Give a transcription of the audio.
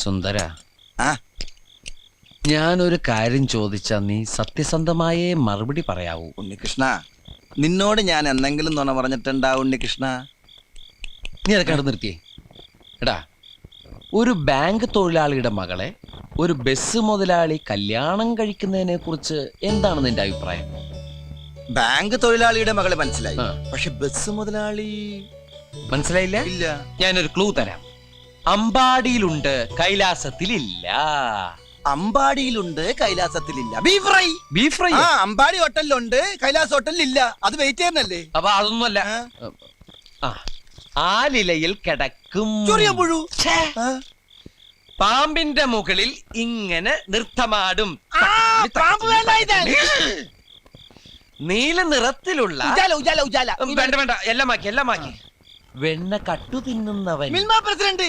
സുന്ദര, ആ ഞാനൊരു കാര്യം ചോദിച്ചാ നീ സത്യസന്ധമായേ മറുപടി പറയാവൂ. ഉണ്ണികൃഷ്ണ, നിന്നോട് ഞാൻ എന്തെങ്കിലും നുണ പറഞ്ഞിട്ടുണ്ടാ ഉണ്ണികൃഷ്ണ? നീ അതൊക്കെ അവിടെ നിർത്തിയേ. എടാ, ഒരു ബാങ്ക് തൊഴിലാളിയുടെ മകളെ ഒരു ബസ് മുതലാളി കല്യാണം കഴിക്കുന്നതിനെ കുറിച്ച് എന്താണ് നിന്റെ അഭിപ്രായം? ബാങ്ക് തൊഴിലാളിയുടെ മകളെ മനസ്സിലായി, ആ. പക്ഷെ ബസ് മുതലാളി മനസ്സിലായില്ല? ഇല്ല. ഞാനൊരു ക്ലൂ തരാം. അമ്പാടിയിലുണ്ട്, കൈലാസത്തിലില്ല. അമ്പാടിയിലുണ്ട്, കൈലാസത്തിലില്ല. Beef fry. Beef fry. ആ, അമ്പാടി ഹോട്ടലിലുണ്ട്, കൈലാസ് ഹോട്ടലിലില്ല. അത് വെയിറ്റ് ചെയ്യുന്നല്ലേ? അപ്പൊ അതൊന്നുമല്ല. ആ, ആലിലയിൽ കിടക്കും ചൊറിയ പുഴു. ഛേ, പാമ്പിന്റെ മുകളിൽ ഇങ്ങനെ നൃത്തമാടും. നീല നിറത്തിലുള്ള ഉജാല ഉജാല ഉജാല. വേണ്ട വേണ്ട, എല്ലാം മാക്കി. വെണ്ണ കട്ടു തിന്നുന്നവൻ. മിൽമ പ്രസിഡന്റ്.